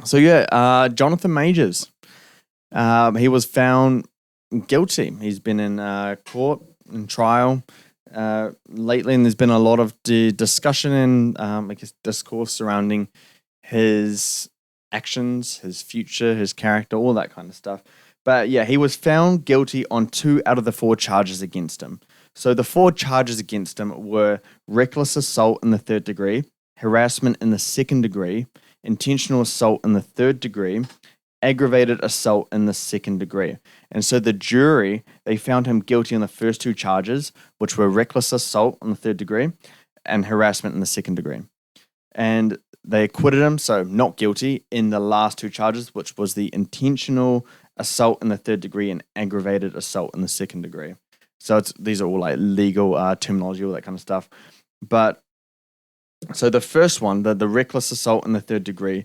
Jonathan Majors. He was found guilty. He's been in court and trial lately, and there's been a lot of discussion and discourse surrounding his actions, his future, his character, all that kind of stuff. But yeah, he was found guilty on 2 out of the 4 charges against him. So the 4 charges against him were reckless assault in the 3rd degree, harassment in the 2nd degree, intentional assault in the 3rd degree, aggravated assault in the 2nd degree. And so the jury, they found him guilty on the first 2 charges, which were reckless assault in the 3rd degree and harassment in the 2nd degree. And they acquitted him, so not guilty, in the last 2 charges, which was the intentional assault in the 3rd degree and aggravated assault in the 2nd degree. So these are all like legal terminology, all that kind of stuff. But so the first one, the reckless assault in the 3rd degree,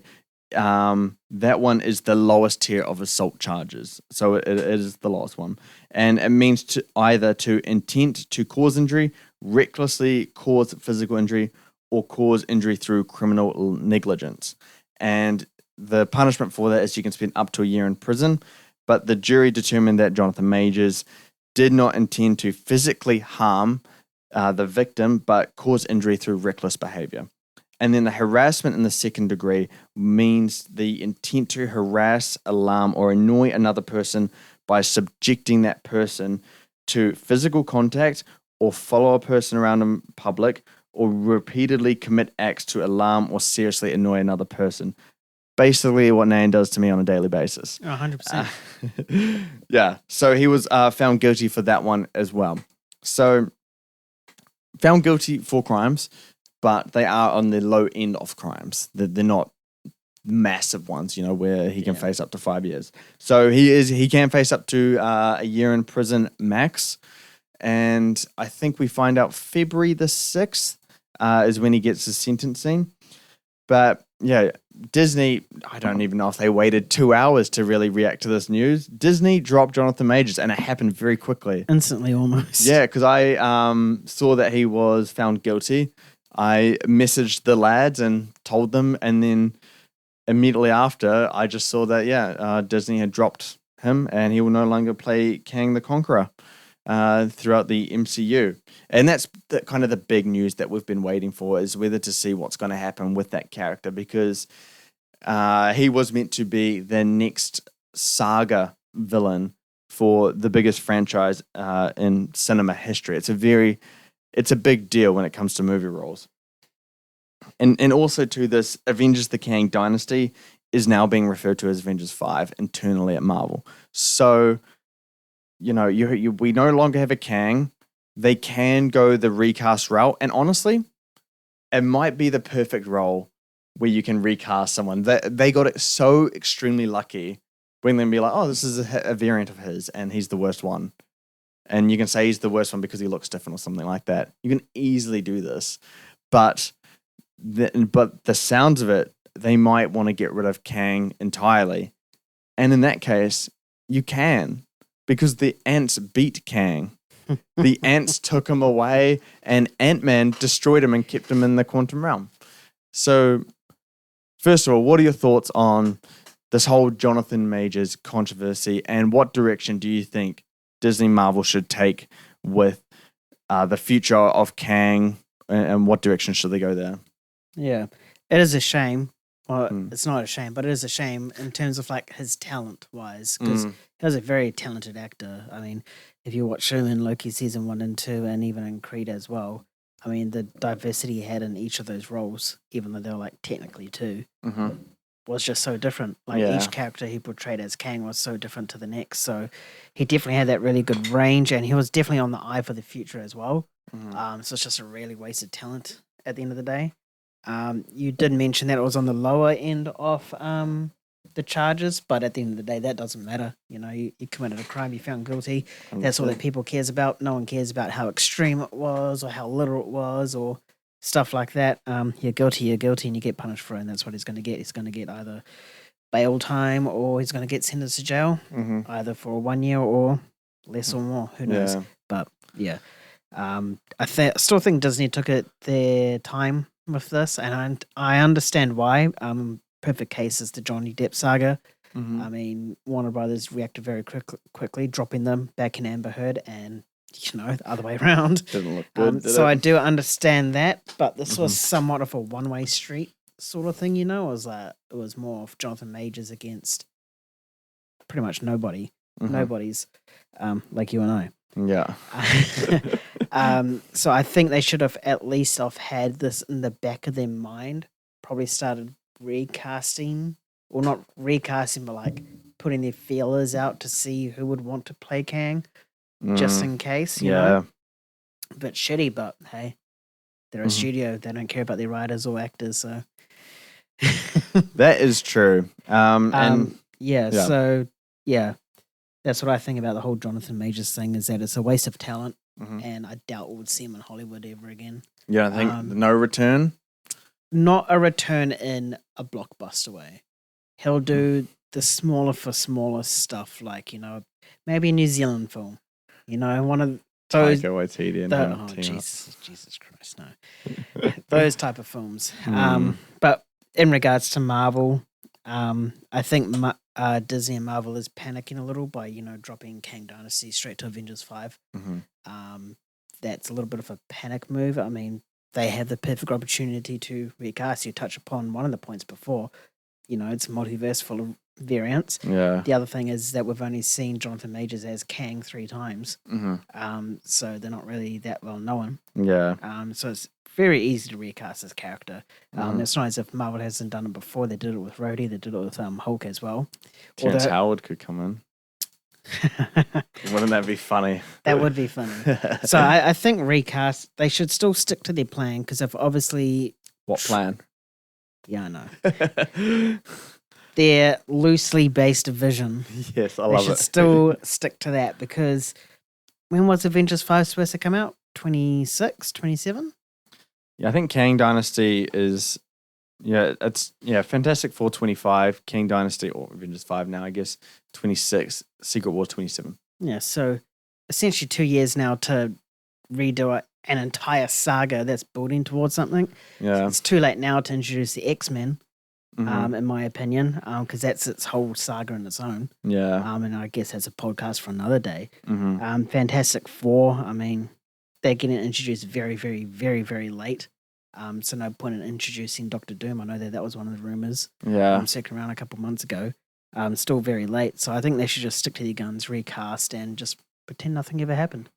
that one is the lowest tier of assault charges. So it is the lowest one. And it means to either to intent to cause injury, recklessly cause physical injury, or cause injury through criminal negligence. And the punishment for that is you can spend up to a year in prison. But the jury determined that Jonathan Majors did not intend to physically harm the victim, but cause injury through reckless behavior. And then the harassment in the 2nd degree means the intent to harass, alarm, or annoy another person by subjecting that person to physical contact or follow a person around in public or repeatedly commit acts to alarm or seriously annoy another person. Basically what Nan does to me on a daily basis. 100%. Yeah, so he was found guilty for that one as well. So found guilty for crimes, but they are on the low end of crimes. They're not massive ones, where he can face up to 5 years. So he can face up to a year in prison max. And I think we find out February the 6th is when he gets his sentencing. But yeah, Disney, I don't even know if they waited 2 hours to really react to this news. Disney dropped Jonathan Majors, and it happened very quickly. Instantly, almost. Yeah, because I saw that he was found guilty. I messaged the lads and told them, and then immediately after, I just saw that, Disney had dropped him, and he will no longer play Kang the Conqueror throughout the MCU. And that's kind of the big news that we've been waiting for, is whether to see what's going to happen with that character, because he was meant to be the next saga villain for the biggest franchise in cinema history. It's a big deal when it comes to movie roles. And also to this, Avengers the Kang Dynasty is now being referred to as Avengers 5 internally at Marvel. So, we no longer have a Kang. They can go the recast route. And honestly, it might be the perfect role where you can recast someone. They got it so extremely lucky when they be like, oh, this is a variant of his and he's the worst one. And you can say he's the worst one because he looks different or something like that. You can easily do this. But the sounds of it, they might want to get rid of Kang entirely. And in that case, you can. Because the ants beat Kang. The ants took him away, and Ant-Man destroyed him and kept him in the quantum realm. So, first of all, what are your thoughts on this whole Jonathan Majors controversy, and what direction do you think Disney Marvel should take with the future of Kang, and what direction should they go there? Yeah, it is a shame. Well, it's not a shame, but it is a shame in terms of like his talent wise, because he was a very talented actor. I mean, if you watch him in Loki season 1 and 2, and even in Creed as well, I mean, the diversity he had in each of those roles, even though they were like technically 2, was just so different. Like each character he portrayed as Kang was so different to the next. So he definitely had that really good range, and he was definitely on the eye for the future as well. So it's just a really wasted talent at the end of the day. You did mention that it was on the lower end of the charges, but at the end of the day, that doesn't matter. You committed a crime, you found guilty. That's all that people cares about. No one cares about how extreme it was or how little it was or stuff like that. You're guilty, and you get punished for it, and that's what he's going to get. He's going to get either bail time or he's going to get sentenced to jail, either for 1 year or less or more. Who knows? But yeah, I still think Disney took their time with this, and I understand why. perfect case is the Johnny Depp saga. Mhm. I mean, Warner Brothers reacted very quickly, dropping them back in Amber Heard, and the other way around. Didn't look good. did So it? I do understand that, but this was Mhm. somewhat of a one-way street sort of thing. It was more of Jonathan Majors against pretty much nobody, Mhm. nobody's, like you and I. Yeah. So I think they should have at least have had this in the back of their mind. Probably started recasting, or not recasting, but like putting their feelers out to see who would want to play Kang, just Mm, in case. yeah. A bit shitty, but hey, they're a Mhm. studio. They don't care about their writers or actors. So That is true. And yeah, yeah. so yeah, that's what I think about the whole Jonathan Majors thing. Is that it's a waste of talent, Mhm. and I doubt we'll see him in Hollywood ever again. Yeah, I think Um, no return. Not a return in a blockbuster way. He'll do the smaller for smaller stuff, like maybe a New Zealand film. One of those. Taika Waititi and Oh him team up. Jesus Christ, no! Those type of films. Mm. But in regards to Marvel, I think Disney and Marvel is panicking a little by dropping Kang Dynasty straight to Avengers 5. Mhm. That's a little bit of a panic move. I mean, they have the perfect opportunity to recast. You touch upon one of the points before. It's a multiverse full of variants. Yeah. The other thing is that we've only seen Jonathan Majors as Kang 3 times. Mhm. So they're not really that well known. Yeah. So it's very easy to recast this character. Mhm. It's not as if Marvel hasn't done it before. They did it with Rhodey. They did it with Hulk as well. Terrence Howard could come in. Wouldn't that be funny? That would be funny. So I think recast, they should still stick to their plan, because if obviously, What plan? yeah, I know, their loosely based vision, Yes, I they love should it. still stick to that, because when was Avengers 5 supposed to come out? 26, 27? Yeah, I think Kang Dynasty is Fantastic Four 25, King Dynasty or Avengers 5 now, I guess 26, Secret War 27. Yeah, so essentially 2 years now to redo an entire saga that's building towards something. Yeah. It's too late now to introduce the X-Men, Mhm. in my opinion, because that's its whole saga in its own. Yeah. And I guess that's a podcast for another day. Mhm. Fantastic Four, I mean, they're getting introduced very, very, very, very late. So no point in introducing Doctor Doom. I know that was one of the rumors. Yeah. Second round a couple months ago. Still very late. So I think they should just stick to their guns, recast, and just pretend nothing ever happened.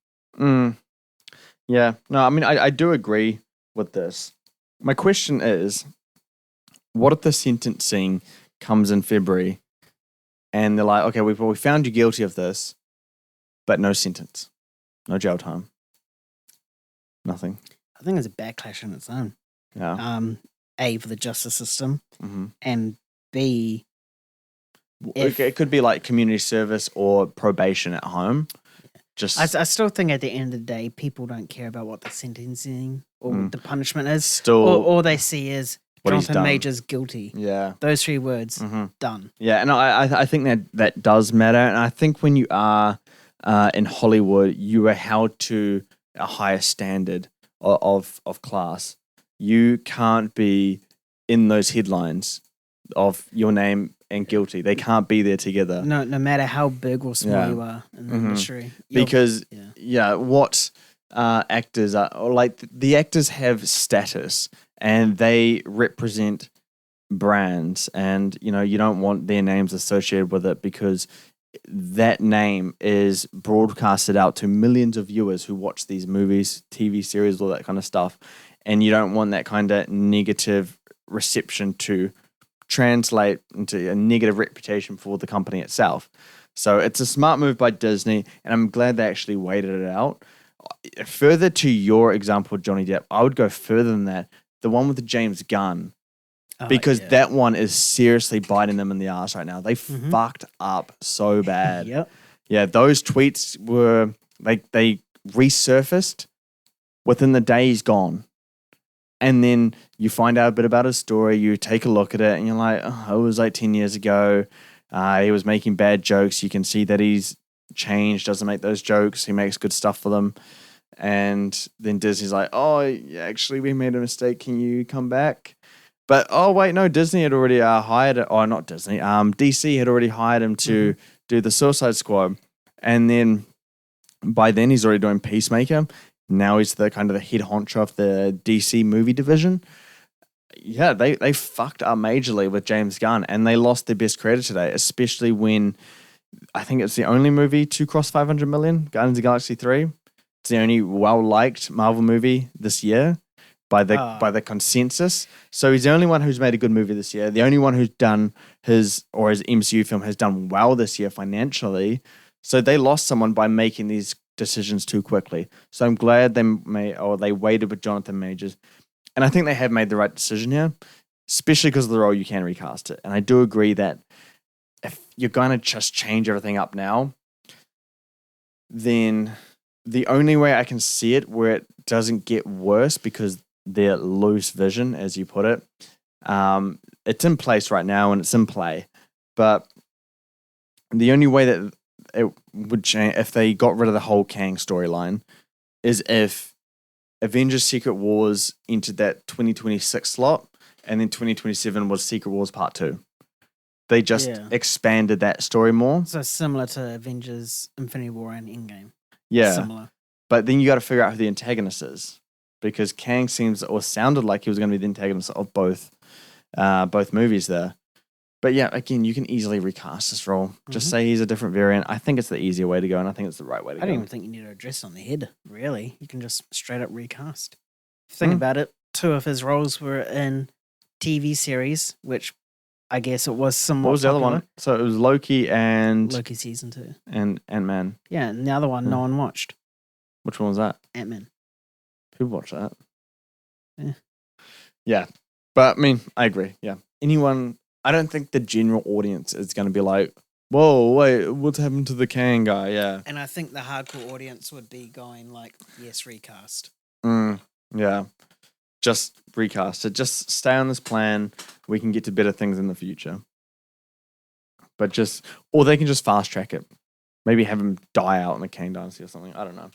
Yeah. No, I mean, I do agree with this. My question is, what if the sentencing comes in February and they're like, okay, we found you guilty of this, but no sentence, no jail time, nothing. I think it's a backlash on its own. Yeah. A, for the justice system, Mhm. and B, It could be like community service or probation at home. Just I still think at the end of the day, people don't care about what the sentencing or what the punishment is. still All they see is what he's Jonathan done. Majors guilty. Yeah. Those 3 words, Mhm. done. Yeah, and I think that does matter, and I think when you are in Hollywood, you are held to a higher standard of class. You can't be in those headlines of your name and guilty. They can't be there together. No matter how big or small Yeah. you are in the Mhm. industry. Because yeah. what actors are, or like the actors have status and they represent brands, and you don't want their names associated with it, because that name is broadcasted out to millions of viewers who watch these movies, TV series, all that kind of stuff, and you don't want that kind of negative reception to translate into a negative reputation for the company itself. So it's a smart move by Disney, and I'm glad they actually waited it out. Further to your example, Johnny Depp, I would go further than that. The one with the James Gunn, because that one is seriously biting them in the ass right now. They fucked up so bad. Yep. Yeah, those tweets were they resurfaced within the day he's gone. And then you find out a bit about his story, you take a look at it, and you're like, oh, it was like 10 years ago. He was making bad jokes. You can see that he's changed, doesn't make those jokes. He makes good stuff for them. And then Disney's like, oh, yeah, actually, we made a mistake. Can you come back? But oh wait, no, Disney had already hired. Oh, not Disney. DC had already hired him to do the Suicide Squad, and then by then he's already doing Peacemaker. Now he's the kind of the head honcho of the DC movie division. Yeah, they fucked up majorly with James Gunn, and they lost their best creator today, especially when I think it's the only movie to cross 500 million. Guardians of the Galaxy 3. It's the only well-liked Marvel movie this year by the consensus. So he's the only one who's made a good movie this year. The only one who's done his MCU film has done well this year financially. So they lost someone by making these decisions too quickly. So I'm glad they waited with Jonathan Majors. And I think they have made the right decision here, especially because of the role you can recast it. And I do agree that if you're going to just change everything up now, then the only way I can see it where it doesn't get worse because their loose vision, as you put it, it's in place right now and it's in play. But the only way that it would change if they got rid of the whole Kang storyline is if Avengers Secret Wars entered that 2026 slot and then 2027 was Secret Wars Part 2. They just expanded that story more. So similar to Avengers Infinity War and Endgame. Yeah. Similar. But then you got to figure out who the antagonist is because Kang sounded like he was going to be the antagonist of both movies there. But yeah, again, you can easily recast this role. Just say he's a different variant. I think it's the easier way to go, and I think it's the right way to go. I don't even think you need to address on the head, really. You can just straight up recast. If you think about it, 2 of his roles were in TV series, which I guess it was somewhat What was the popular. other one? So it was Loki and... Loki season 2. And Ant-Man. Yeah, and the other one no one watched. Which one was that? Ant-Man. Who watched that? Yeah. Yeah. But, I mean, I agree. Yeah. I don't think the general audience is going to be like, whoa, wait, what's happened to the Kang guy? Yeah. And I think the hardcore audience would be going like, yes, recast. Yeah. Just recast it. Just stay on this plan. We can get to better things in the future. Or they can just fast track it. Maybe have him die out in the Kang Dynasty or something. I don't know.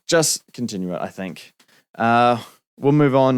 Just continue it, I think. We'll move on